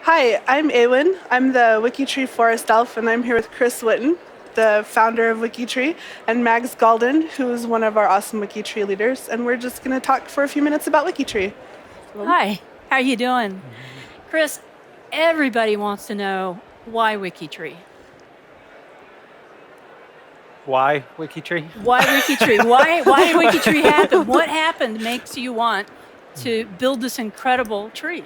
Hi, I'm Eowyn. I'm the WikiTree Forest Elf, and I'm here with Chris Whitten, the founder of WikiTree, and Mags Gaulden, who's one of our awesome WikiTree leaders. And we're just going to talk for a few minutes about WikiTree. Hi, how you doing? Chris, everybody wants to know why WikiTree? Why WikiTree? Why WikiTree? Why did WikiTree happen? What happened makes you want to build this incredible tree?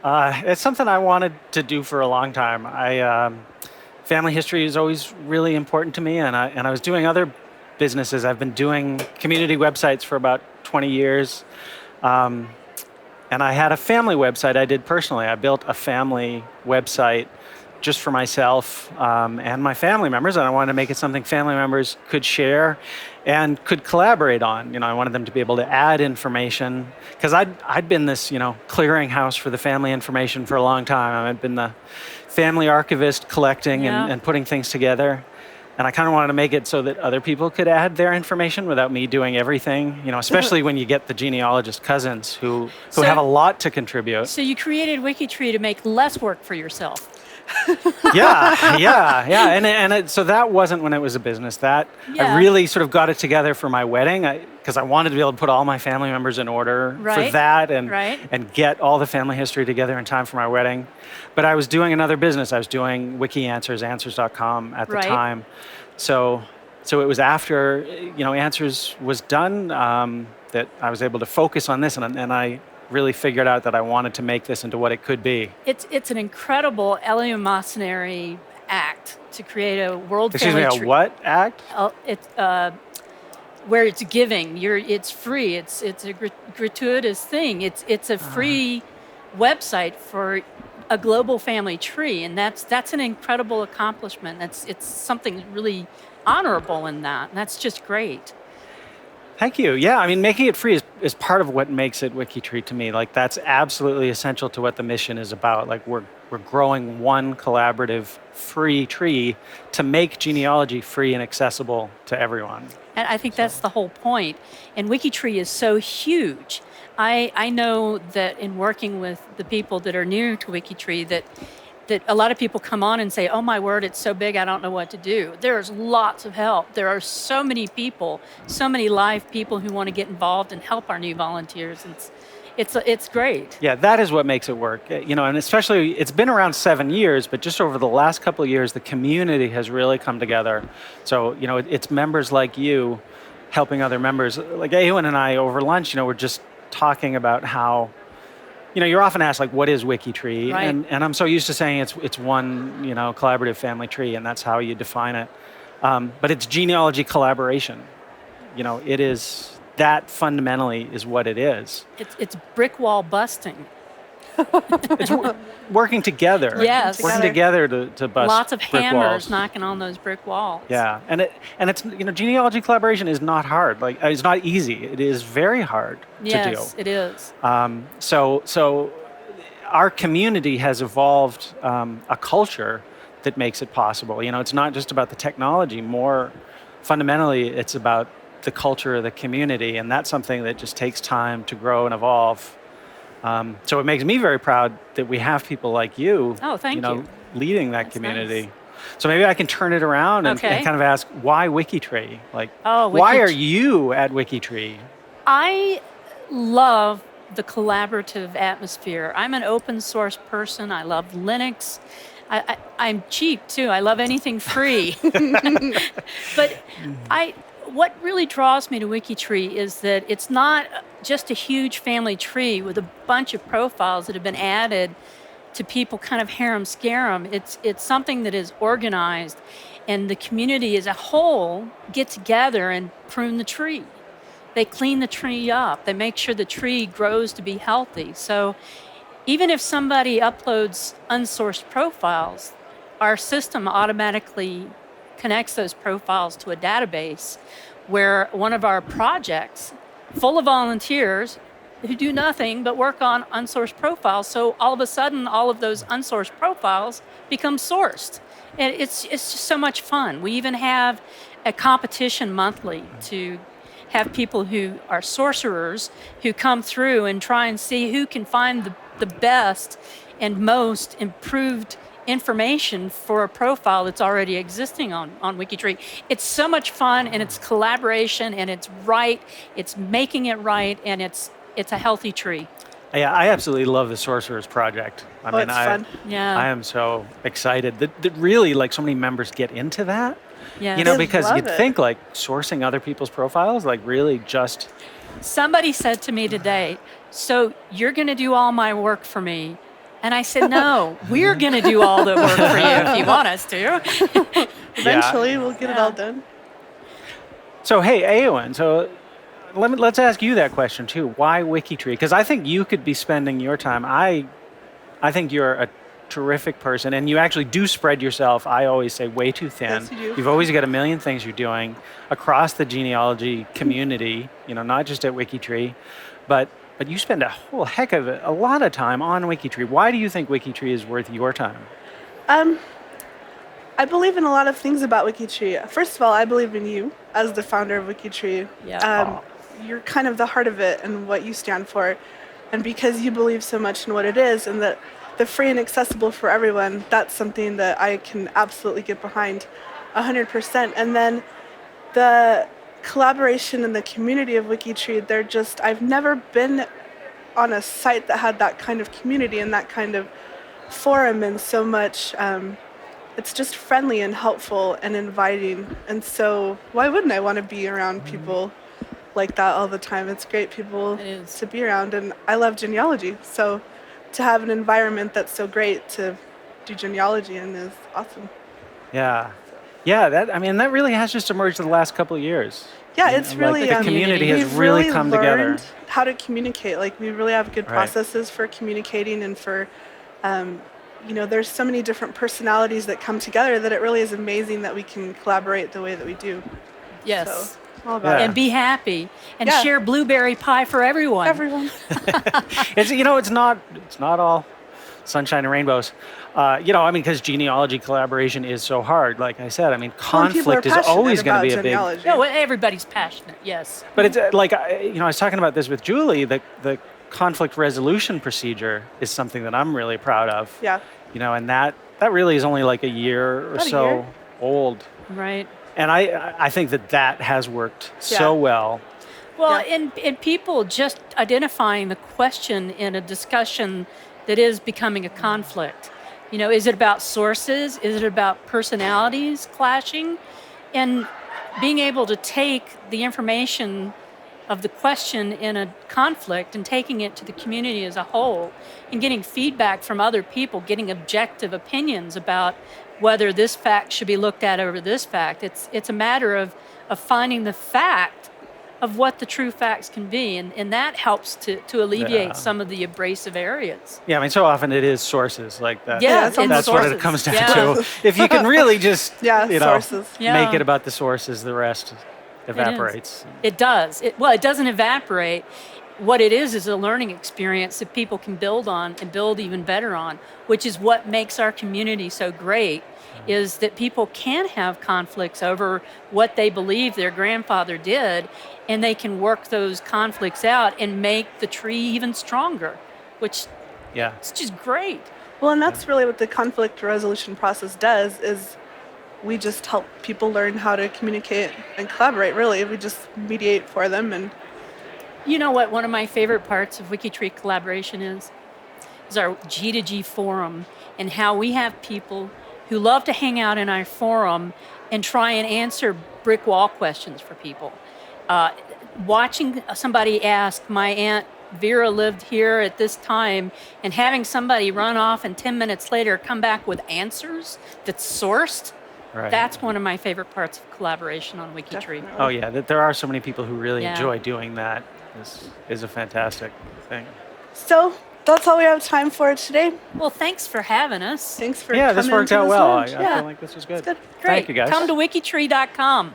It's something I wanted to do for a long time. Family history is always really important to me, and I was doing other businesses. I've been doing community websites for about 20 years, and I had a family website I did personally. I built a family website just for myself and my family members, and I wanted to make it something family members could share and could collaborate on. I wanted them to be able to add information because I'd been this, clearinghouse for the family information for a long time. I'd been the family archivist collecting Yeah. and putting things together. And I kind of wanted to make it so that other people could add their information without me doing everything, especially when you get the genealogist cousins who So- have a lot to contribute. So you created WikiTree to make less work for yourself. Yeah. So that wasn't when it was a business. I Yeah. really sort of got it together for my wedding because I wanted to be able to put all my family members in order for Right. that and Right. and get all the family history together in time for my wedding. But I was doing another business. I was doing Wiki Answers, Answers.com at the Right. time. So it was after Answers was done that I was able to focus on this, and I really figured out that I wanted to make this into what it could be. It's an incredible eleemosynary act to create a world Excuse me, family a tree. what act? It's where it's giving. It's free. It's a gratuitous thing. It's a free website for a global family tree, and that's an incredible accomplishment. It's something really honorable in that, and that's just great. Thank you. Yeah, I mean, making it free is part of what makes it WikiTree to me. Like, that's absolutely essential to what the mission is about. Like, we're growing one collaborative free tree to make genealogy free and accessible to everyone. And I think that's the whole point. And WikiTree is so huge. I know that in working with the people that are new to WikiTree that a lot of people come on and say, oh my word, it's so big, I don't know what to do. There's lots of help. There are so many people, so many live people who want to get involved and help our new volunteers. It's great. Yeah, that is what makes it work. And especially, it's been around 7 years, but just over the last couple of years, the community has really come together. So, it's members like you helping other members. Like Eowyn and I over lunch, we're just talking about how, you're often asked, like, what is WikiTree? Right. And I'm so used to saying it's one, collaborative family tree, and that's how you define it. But it's genealogy collaboration. It is, that fundamentally is what it is. It's brick wall busting. It's working together. Yes. Working together to bust Lots of brick hammers walls. knocking on those brick walls. Yeah, and it's genealogy collaboration is not hard. Like, it's not easy. It is very hard to do. Yes, it is. So our community has evolved a culture that makes it possible. It's not just about the technology. More fundamentally, it's about the culture of the community, and that's something that just takes time to grow and evolve. So it makes me very proud that we have people like you, Oh, thank you. leading that That's community. nice. So maybe I can turn it around and Okay. kind of ask, why WikiTree? Like, Oh, why are WikiTree. you at WikiTree? I love the collaborative atmosphere. I'm an open source person. I love Linux. I'm cheap too. I love anything free. But what really draws me to WikiTree is that it's not just a huge family tree with a bunch of profiles that have been added to people kind of harem-scarum. It's something that is organized, and the community as a whole get together and prune the tree. They clean the tree up. They make sure the tree grows to be healthy. So even if somebody uploads unsourced profiles, our system automatically connects those profiles to a database where one of our projects, full of volunteers who do nothing but work on unsourced profiles. So all of a sudden, all of those unsourced profiles become sourced. And it's just so much fun. We even have a competition monthly to have people who are sorcerers who come through and try and see who can find the best and most improved information for a profile that's already existing on WikiTree. It's so much fun, and it's collaboration, and it's making it right, and it's a healthy tree. Yeah, I absolutely love the Sorcerers Project. It's fun. Yeah. I am so excited that really like so many members get into that. Yeah. You know, They because love you'd it. think like sourcing other people's profiles, like really just, Somebody said to me today, "So you're going to do all my work for me?" And I said, "No, we're going to do all the work for you if you want us to." Eventually, we'll get it Yeah. all done. So hey, Eowyn, so let's ask you that question too. Why WikiTree? Because I think you could be spending your time. I think you're a terrific person, and you actually do spread yourself, I always say, way too thin. Yes, you do. You've always got a million things you're doing across the genealogy community, you know, not just at WikiTree, but you spend a whole heck of a lot of time on WikiTree. Why do you think WikiTree is worth your time? I believe in a lot of things about WikiTree. First of all, I believe in you as the founder of WikiTree. Yeah. You're kind of the heart of it and what you stand for. And because you believe so much in what it is and that the free and accessible for everyone, that's something that I can absolutely get behind 100%. And then the collaboration and the community of WikiTree, I've never been on a site that had that kind of community and that kind of forum and so much. It's just friendly and helpful and inviting. And so why wouldn't I want to be around people like that all the time? It's great people It is. to be around. And I love genealogy. So to have an environment that's so great to do genealogy in is awesome. Yeah. Yeah, that really has just emerged in the last couple of years. Yeah, You it's know, like really the community has we've really come together. learned how to communicate. Like we really have good Right. processes for communicating and for there's so many different personalities that come together that it really is amazing that we can collaborate the way that we do. Yes. So it's all about Yeah. And be happy and Yeah. share blueberry pie for everyone. everyone. It's not all sunshine and rainbows. Because genealogy collaboration is so hard. Like I said, When people are conflict is passionate always going to about be a big. genealogy. No, everybody's passionate. Yes. But it's I was talking about this with Julie. The conflict resolution procedure is something that I'm really proud of. Yeah. And that really is only like a year or About a so year. old. Right. And I think that has worked so Yeah. well. Well, Yeah. and people just identifying the question in a discussion that is becoming a conflict. Is it about sources? Is it about personalities clashing? And being able to take the information of the question in a conflict and taking it to the community as a whole and getting feedback from other people, getting objective opinions about whether this fact should be looked at over this fact. It's a matter of finding the fact of what the true facts can be, and that helps to alleviate Yeah. some of the abrasive areas. Yeah, so often it is sources like that. Yeah, it's That's what it sources. comes down Yeah. to. If you can really just Sources. Yeah. make it about the sources, the rest evaporates. It does. It doesn't evaporate. What it is a learning experience that people can build on and build even better on, which is what makes our community so great, is that people can have conflicts over what they believe their grandfather did, and they can work those conflicts out and make the tree even stronger, which Yeah. is just great. Well, and that's really what the conflict resolution process does is we just help people learn how to communicate and collaborate, really. We just mediate for them. And You know what one of my favorite parts of WikiTree collaboration is our G2G forum, and how we have people who love to hang out in our forum and try and answer brick wall questions for people. Watching somebody ask, my Aunt Vera lived here at this time, and having somebody run off and 10 minutes later come back with answers that's sourced, Right. that's one of my favorite parts of collaboration on WikiTree. Definitely. Oh yeah, there are so many people who really Yeah. enjoy doing that. This is a fantastic thing. so that's all we have time for today. Well, thanks for having us. Thanks for Yeah, coming this worked to out this well. I lunch. Yeah. feel like this was good. good. Great. Thank you guys. Come to wikitree.com.